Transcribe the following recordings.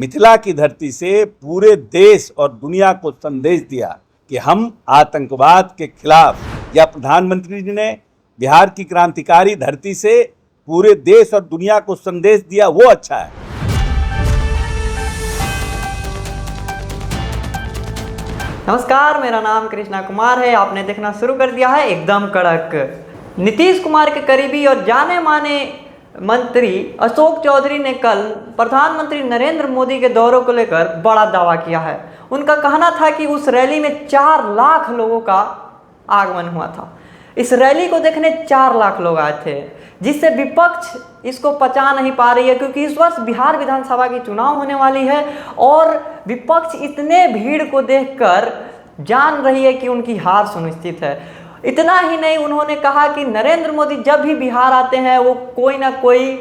मिथिला की धरती से पूरे देश और दुनिया को संदेश दिया कि हम आतंकवाद के खिलाफ। या प्रधानमंत्री जी ने बिहार की क्रांतिकारी धरती से पूरे देश और दुनिया को संदेश दिया, वो अच्छा है। नमस्कार, मेरा नाम कृष्णा कुमार है। आपने देखना शुरू कर दिया है एकदम कड़क। नीतीश कुमार के करीबी और जाने माने मंत्री अशोक चौधरी ने कल प्रधानमंत्री नरेंद्र मोदी के दौरे को लेकर बड़ा दावा किया है। उनका कहना था कि उस रैली में 4 लाख लोगों का आगमन हुआ था। इस रैली को देखने 4 लाख लोग आए थे, जिससे विपक्ष इसको पचा नहीं पा रही है, क्योंकि इस वर्ष बिहार विधानसभा की चुनाव होने वाली है और विपक्ष इतने भीड़ को देखकर जान रही है कि उनकी हार सुनिश्चित है। इतना ही नहीं, उन्होंने कहा कि नरेंद्र मोदी जब भी बिहार आते हैं वो कोई ना कोई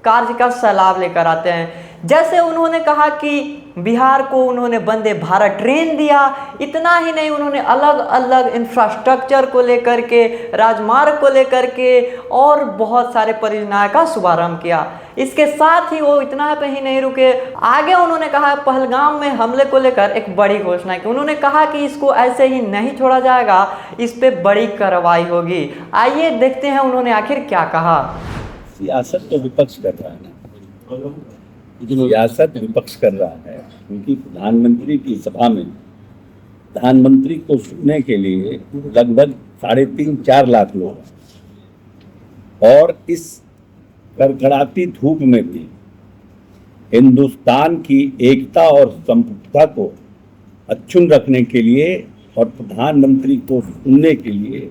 कार्य का सैलाब लेकर आते हैं। जैसे उन्होंने कहा कि बिहार को उन्होंने वंदे भारत ट्रेन दिया। इतना ही नहीं, उन्होंने अलग अलग इंफ्रास्ट्रक्चर को लेकर के, राजमार्ग को लेकर के और बहुत सारे परियोजनाओं का शुभारंभ किया। इसके साथ ही वो इतना पे ही नहीं रुके, आगे उन्होंने कहा पहलगाम में हमले को लेकर एक बड़ी घोषणा की। उन्होंने कहा कि इसको ऐसे ही नहीं छोड़ा जाएगा, इस पे बड़ी कार्रवाई होगी। आइए देखते हैं उन्होंने आखिर क्या कहा। सियासत तो विपक्ष कर रहा है, सियासत विपक्ष कर रहा है, क्योंकि प्रधानमंत्री की सभा में प्रधानमंत्री को सुनने के लिए लगभग 3.5-4 लाख लोग, और इस कड़कड़ाती धूप में भी हिंदुस्तान की एकता और संप्रभुता को अक्षुण्ण रखने के लिए और प्रधानमंत्री को सुनने के लिए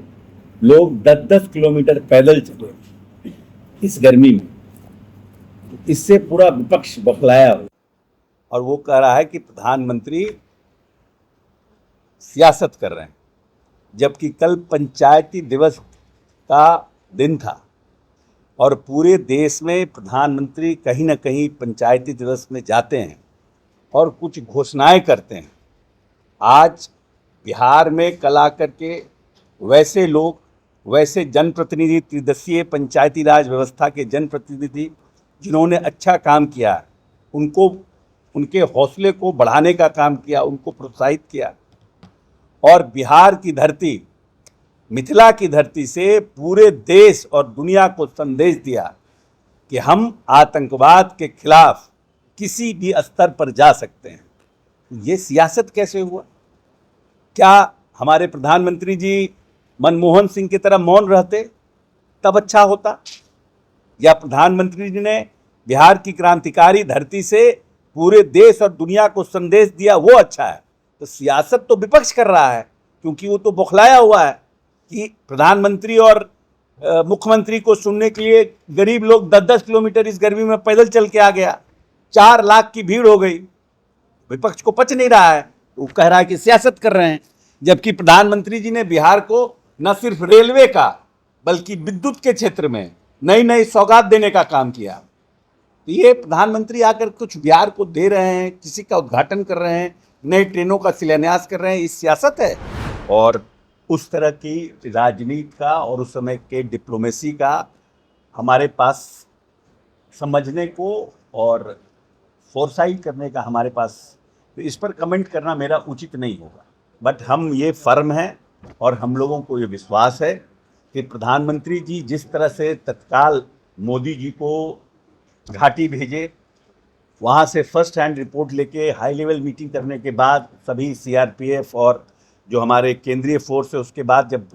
लोग 10-10 किलोमीटर पैदल चले इस गर्मी में। इससे पूरा विपक्ष बौखलाया हो, और वो कह रहा है कि प्रधानमंत्री सियासत कर रहे हैं, जबकि कल पंचायती दिवस का दिन था और पूरे देश में प्रधानमंत्री कहीं ना कहीं पंचायती दिवस में जाते हैं और कुछ घोषणाएं करते हैं। आज बिहार में कल आकर के वैसे लोग, वैसे जनप्रतिनिधि, त्रिदशीय पंचायती राज व्यवस्था के जनप्रतिनिधि जिन्होंने अच्छा काम किया, उनको, उनके हौसले को बढ़ाने का काम किया, उनको प्रोत्साहित किया, और बिहार की धरती, मिथिला की धरती से पूरे देश और दुनिया को संदेश दिया कि हम आतंकवाद के खिलाफ किसी भी स्तर पर जा सकते हैं। ये सियासत कैसे हुआ? क्या हमारे प्रधानमंत्री जी मनमोहन सिंह की तरह मौन रहते तब अच्छा होता? या प्रधानमंत्री जी ने बिहार की क्रांतिकारी धरती से पूरे देश और दुनिया को संदेश दिया, वो अच्छा है? तो सियासत तो विपक्ष कर रहा है, क्योंकि वो तो बौखलाया हुआ है कि प्रधानमंत्री और मुख्यमंत्री को सुनने के लिए गरीब लोग 10-10 किलोमीटर इस गर्मी में पैदल चल के आ गया, 4 लाख की भीड़ हो गई। विपक्ष को पच नहीं रहा है, वो कह रहा है कि सियासत कर रहे हैं, जबकि प्रधानमंत्री जी ने बिहार को न सिर्फ रेलवे का बल्कि विद्युत के क्षेत्र में नई नई सौगात देने का काम किया। तो ये प्रधानमंत्री आकर कुछ बिहार को दे रहे हैं, किसी का उद्घाटन कर रहे हैं, नई ट्रेनों का शिलान्यास कर रहे हैं, इस सियासत है। और उस तरह की राजनीति का और उस समय के डिप्लोमेसी का हमारे पास समझने को और फोरसाइट करने का हमारे पास, तो इस पर कमेंट करना मेरा उचित नहीं होगा। बट हम ये फर्म हैं और हम लोगों को ये विश्वास है कि प्रधानमंत्री जी जिस तरह से तत्काल मोदी जी को घाटी भेजे, वहाँ से फर्स्ट हैंड रिपोर्ट लेके हाई लेवल मीटिंग करने के बाद सभी सीआरपीएफ और जो हमारे केंद्रीय फोर्स है, उसके बाद जब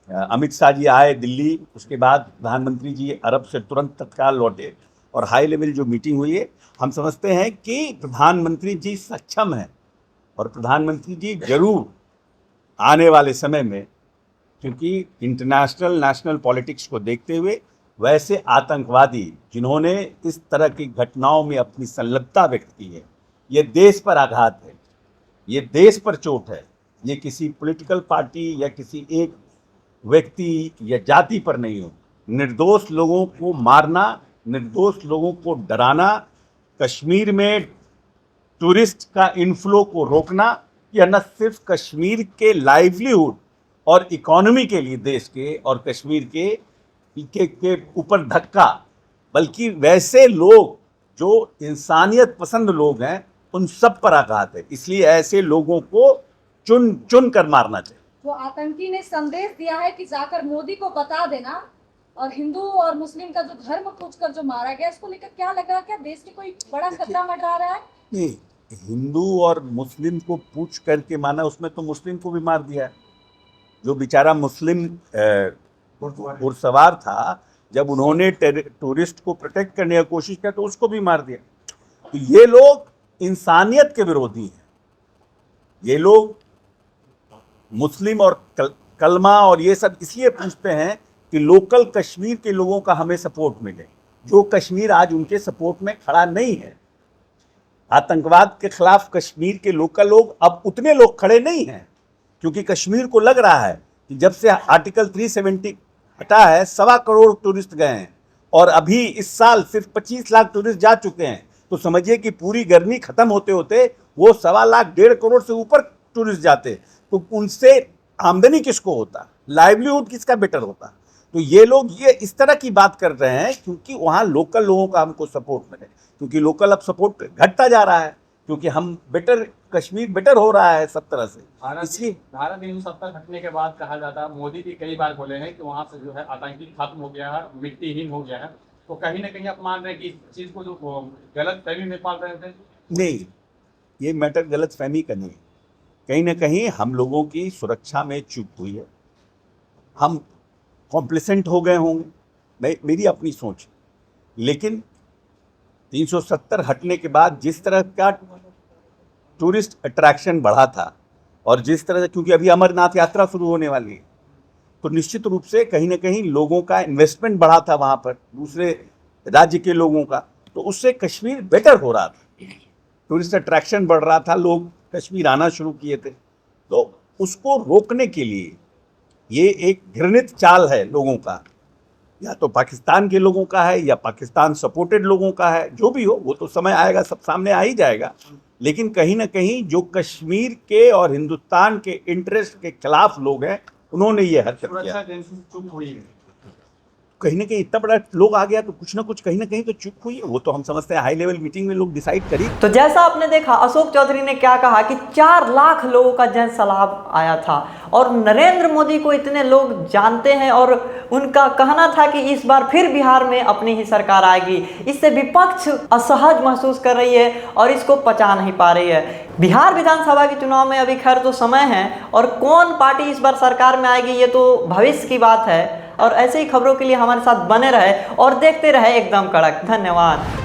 अमित शाह जी आए दिल्ली, उसके बाद प्रधानमंत्री जी अरब से तुरंत तत्काल लौटे और हाई लेवल जो मीटिंग हुई है, हम समझते हैं कि प्रधानमंत्री जी सक्षम हैं और प्रधानमंत्री जी जरूर आने वाले समय में, क्योंकि इंटरनेशनल नेशनल पॉलिटिक्स को देखते हुए वैसे आतंकवादी जिन्होंने इस तरह की घटनाओं में अपनी संलग्नता व्यक्त की है, ये देश पर आघात है, ये देश पर चोट है। ये किसी पॉलिटिकल पार्टी या किसी एक व्यक्ति या जाति पर नहीं हो। निर्दोष लोगों को मारना, निर्दोष लोगों को डराना, कश्मीर में टूरिस्ट का इनफ्लो को रोकना, यह न सिर्फ कश्मीर के लाइवलीहुड और इकोनॉमी के लिए देश के और कश्मीर के ऊपर धक्का, बल्कि वैसे लोग जो इंसानियत पसंद लोग हैं उन सब पर आघात है। इसलिए ऐसे लोगों को चुन चुन कर मारना चाहिए। वो आतंकी ने संदेश दिया है कि जाकर मोदी को बता देना, और हिंदू और मुस्लिम का जो धर्म पूछकर जो मारा गया, इसको लेकर क्या लग रहा है, क्या देश में कोई बड़ा खतरा मंडरा रहा है? नहीं, हिंदू और मुस्लिम को पूछ करके माना, उसमें तो मुस्लिम को भी मार दिया है। जो बेचारा मुस्लिम घुड़सवार था, जब उन्होंने टूरिस्ट को प्रोटेक्ट करने की कोशिश किया तो उसको भी मार दिया। तो ये लोग इंसानियत के विरोधी हैं। ये लोग मुस्लिम और कलमा और ये सब इसलिए पूछते हैं कि लोकल कश्मीर के लोगों का हमें सपोर्ट मिले, जो कश्मीर आज उनके सपोर्ट में खड़ा नहीं है। आतंकवाद के खिलाफ कश्मीर के लोकल लोग अब उतने लोग खड़े नहीं हैं, क्योंकि कश्मीर को लग रहा है कि जब से आर्टिकल 370 हटा है 1.25 करोड़ टूरिस्ट गए हैं, और अभी इस साल सिर्फ 25 लाख टूरिस्ट जा चुके हैं। तो समझिए कि पूरी गर्मी खत्म होते होते वो 1.25 लाख 1.5 करोड़ से ऊपर टूरिस्ट जाते, तो उनसे आमदनी किसको होता, लाइवलीहुड किसका बेटर होता। तो ये लोग ये इस तरह की बात कर रहे हैं क्योंकि वहाँ लोकल लोगों का हमको सपोर्ट मिले, क्योंकि लोकल अब सपोर्ट घटता जा रहा है, क्योंकि हम बेटर, कश्मीर बेटर हो रहा है सब तरह से। इसलिए धारा 370 हटने के बाद कहा जाता है, मोदी जी कई बार बोले हैं कि वहाँ से जो है आतंकी खत्म हो गया है, मिट्टीहीन हो गया है। तो कहीं ना कहीं आप मान रहे हैं कि इस चीज़ को जो गलत फहमी में पाल रहे थे। नहीं, ये मैटर गलत फहमी का नहीं है। कहीं ना कहीं हम लोगों की सुरक्षा में चूक हुई है, हम कॉम्प्लिसेंट हो गए होंगे, मेरी अपनी सोच। लेकिन 370 हटने के बाद जिस तरह का टूरिस्ट अट्रैक्शन बढ़ा था, और जिस तरह से, क्योंकि अभी अमरनाथ यात्रा शुरू होने वाली है, तो निश्चित रूप से कहीं ना कहीं लोगों का इन्वेस्टमेंट बढ़ा था वहाँ पर, दूसरे राज्य के लोगों का, तो उससे कश्मीर बेटर हो रहा था, टूरिस्ट अट्रैक्शन बढ़ रहा था, लोग कश्मीर आना शुरू किए थे। तो उसको रोकने के लिए ये एक घृणित चाल है लोगों का, या तो पाकिस्तान के लोगों का है या पाकिस्तान सपोर्टेड लोगों का है, जो भी हो वो तो समय आएगा, सब सामने आ ही जाएगा। लेकिन कहीं ना कहीं जो कश्मीर के और हिंदुस्तान के इंटरेस्ट के खिलाफ लोग हैं, उन्होंने ये हरकत किया। चुप हुई है, कहीं ना कहीं इतना बड़ा लोग आ गया तो कुछ ना कुछ कहीं ना कहीं तो चुप हुई है। वो तो हम समझते हैं हाई लेवल मीटिंग में लोग डिसाइड करें। तो जैसा आपने देखा, अशोक चौधरी ने क्या कहा कि 4 लाख लोगों का जन सैलाब आया था, और नरेंद्र मोदी को इतने लोग जानते हैं, और उनका कहना था कि इस बार फिर बिहार में अपनी ही सरकार आएगी। इससे विपक्ष असहज महसूस कर रही है और इसको पचा नहीं पा रही है। बिहार विधानसभा के चुनाव में अभी खैर तो समय है, और कौन पार्टी इस बार सरकार में आएगी ये तो भविष्य की बात है। और ऐसे ही खबरों के लिए हमारे साथ बने रहे और देखते रहे एकदम कड़क। धन्यवाद।